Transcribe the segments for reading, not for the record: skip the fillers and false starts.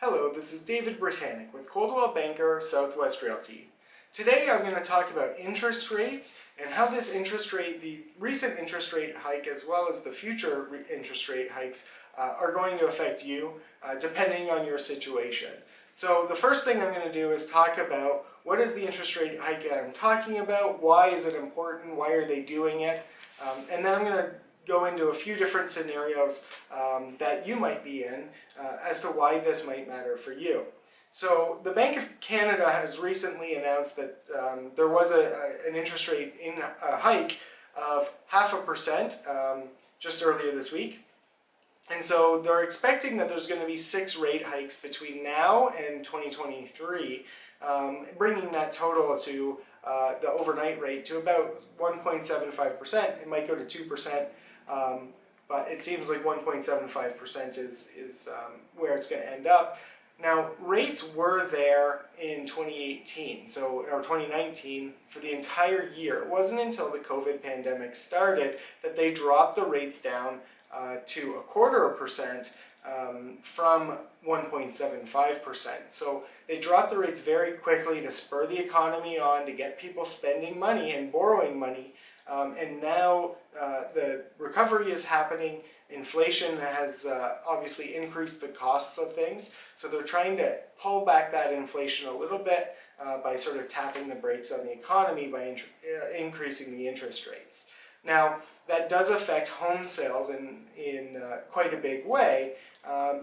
Hello, this is David Bratanek with Coldwell Banker Southwest Realty. Today I'm going to talk about interest rates and how the recent interest rate hike as well as the future interest rate hikes are going to affect you depending on your situation. So the first thing I'm going to do is talk about what is the interest rate hike that I'm talking about, why is it important, why are they doing it, and then I'm going to go into a few different scenarios that you might be in as to why this might matter for you. So the Bank of Canada has recently announced that there was an interest rate hike of 0.5% just earlier this week. And so they're expecting that there's going to be 6 rate hikes between now and 2023, bringing that total to the overnight rate to about 1.75%. It might go to 2%. But it seems like 1.75% is where it's going to end up. Now, rates were there in 2018, or 2019, for the entire year. It wasn't until the COVID pandemic started that they dropped the rates down to 0.25% from 1.75%. So they dropped the rates very quickly to spur the economy on, to get people spending money and borrowing money. And now the recovery is happening. Inflation has obviously increased the costs of things. So they're trying to pull back that inflation a little bit by sort of tapping the brakes on the economy by increasing the interest rates. Now, that does affect home sales in quite a big way.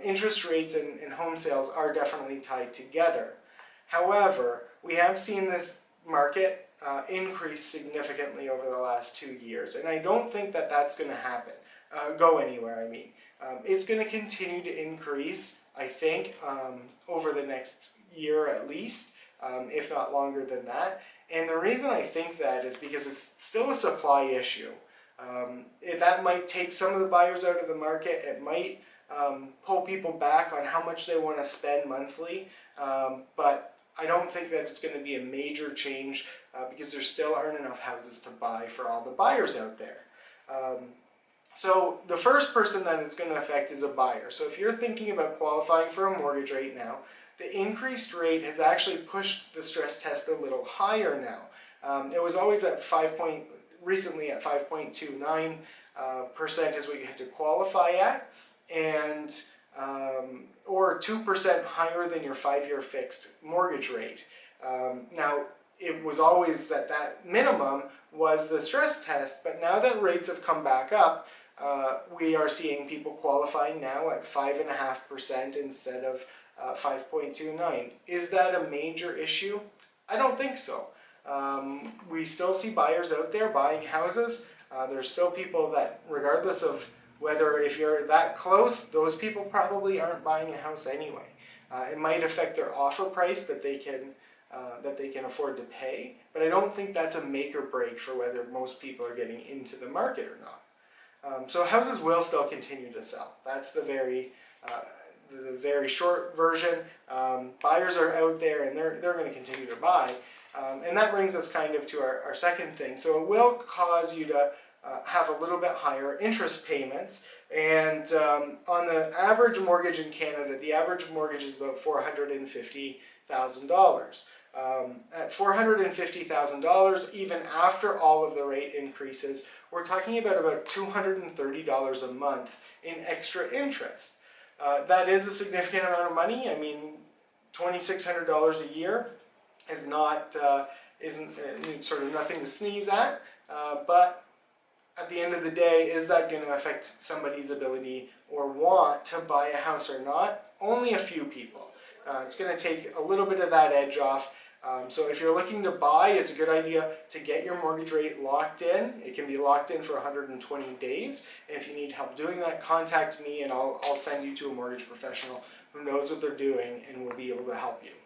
Interest rates and home sales are definitely tied together. However, we have seen this market increase significantly over the last 2 years, and I don't think that that's going to go anywhere. It's going to continue to increase, I think, over the next year at least, if not longer than that. And the reason I think that is because it's still a supply issue. That might take some of the buyers out of the market. It might pull people back on how much they want to spend monthly, but I don't think that it's going to be a major change because there still aren't enough houses to buy for all the buyers out there. So the first person that it's going to affect is a buyer. So if you're thinking about qualifying for a mortgage right now, the increased rate has actually pushed the stress test a little higher now. It was always recently at 5.29% is what you had to qualify at, and or 2% higher than your 5-year fixed mortgage rate. Now, it was always that minimum was the stress test, but now that rates have come back up, we are seeing people qualifying now at 5.5% instead of 5.29. Is that a major issue? I don't think so. We still see buyers out there buying houses. There's still people that, regardless of whether if you're that close, those people probably aren't buying a house anyway. It might affect their offer price that they can afford to pay, but I don't think that's a make or break for whether most people are getting into the market or not. So houses will still continue to sell. That's the very short version. Buyers are out there and they're going to continue to buy. And that brings us kind of to our second thing. So it will cause you to have a little bit higher interest payments, and on the average mortgage in Canada, the average mortgage is about $450,000. At $450,000, even after all of the rate increases, we're talking about $230 a month in extra interest. That is a significant amount of money. $2,600 a year isn't sort of nothing to sneeze at, but at the end of the day, is that going to affect somebody's ability or want to buy a house or not? Only a few people. It's going to take a little bit of that edge off. So if you're looking to buy, it's a good idea to get your mortgage rate locked in. It can be locked in for 120 days. And if you need help doing that, contact me and I'll send you to a mortgage professional who knows what they're doing and will be able to help you.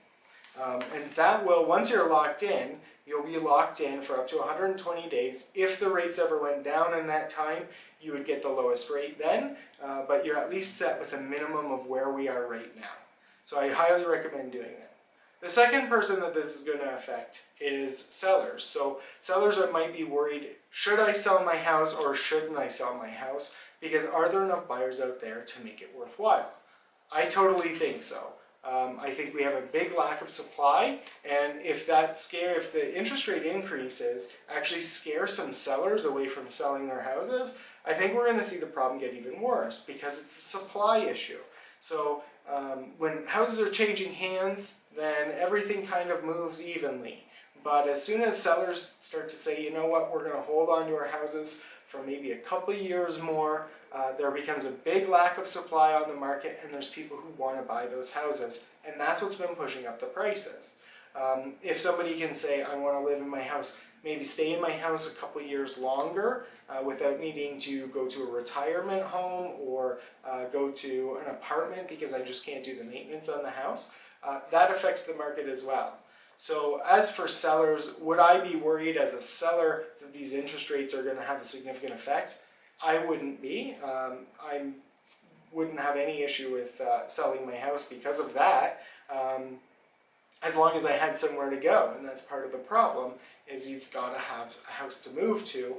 And that will, once you're locked in, you'll be locked in for up to 120 days. If the rates ever went down in that time, you would get the lowest rate then, but you're at least set with a minimum of where we are right now. So I highly recommend doing that. The second person that this is going to affect is sellers. So sellers that might be worried, should I sell my house or shouldn't I sell my house? Because are there enough buyers out there to make it worthwhile? I totally think so. I think we have a big lack of supply, and if the interest rate increases actually scare some sellers away from selling their houses, I think we're going to see the problem get even worse because it's a supply issue. So when houses are changing hands, then everything kind of moves evenly. But as soon as sellers start to say, you know what, we're going to hold on to our houses for maybe a couple years more, there becomes a big lack of supply on the market, and there's people who want to buy those houses. And that's what's been pushing up the prices. If somebody can say, I want to live in my house, maybe stay in my house a couple years longer without needing to go to a retirement home or go to an apartment because I just can't do the maintenance on the house, that affects the market as well. So as for sellers, would I be worried as a seller that these interest rates are going to have a significant effect? I wouldn't be. I wouldn't have any issue with selling my house because of that, as long as I had somewhere to go. And that's part of the problem, is you've got to have a house to move to.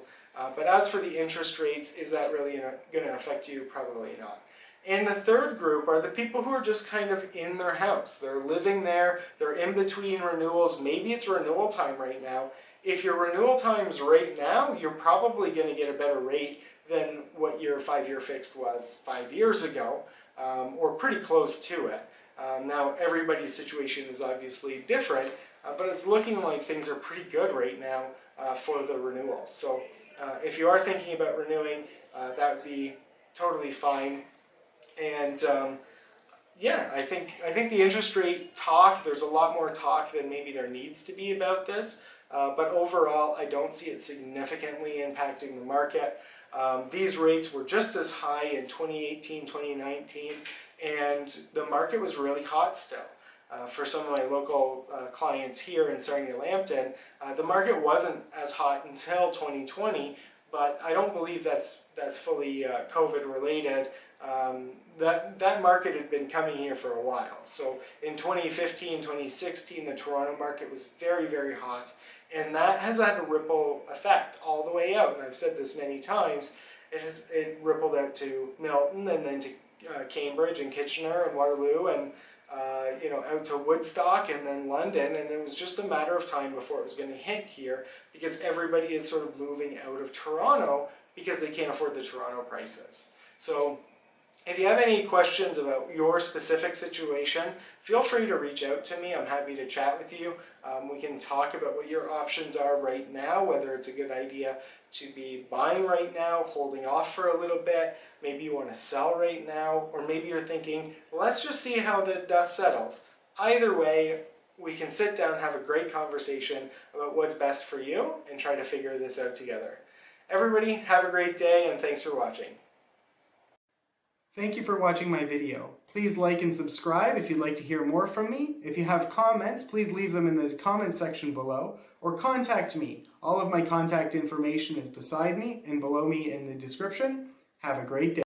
But as for the interest rates, is that really going to affect you? Probably not. And the third group are the people who are just kind of in their house. They're living there, they're in between renewals, maybe it's renewal time right now. If your renewal time's right now, you're probably going to get a better rate than what your 5-year fixed was 5 years ago, or pretty close to it. Now everybody's situation is obviously different, but it's looking like things are pretty good right now for the renewals. So if you are thinking about renewing, that would be totally fine. And yeah, I think the interest rate talk, there's a lot more talk than maybe there needs to be about this. But overall, I don't see it significantly impacting the market. These rates were just as high in 2018, 2019, and the market was really hot still. For some of my local clients here in Sarnia-Lambton, the market wasn't as hot until 2020, but I don't believe that's fully COVID related. That market had been coming here for a while. So in 2015, 2016, the Toronto market was very, very hot, and that has had a ripple effect all the way out. And I've said this many times. It rippled out to Milton, and then to Cambridge and Kitchener and Waterloo, and out to Woodstock, and then London, and it was just a matter of time before it was going to hit here, because everybody is sort of moving out of Toronto because they can't afford the Toronto prices. So if you have any questions about your specific situation, feel free to reach out to me. I'm happy to chat with you. We can talk about what your options are right now, whether it's a good idea to be buying right now, holding off for a little bit, maybe you want to sell right now, or maybe you're thinking, let's just see how the dust settles. Either way, we can sit down and have a great conversation about what's best for you and try to figure this out together. Everybody, have a great day, and thanks for watching. Thank you for watching my video. Please like and subscribe if you'd like to hear more from me. If you have comments, please leave them in the comment section below, or contact me. All of my contact information is beside me and below me in the description. Have a great day.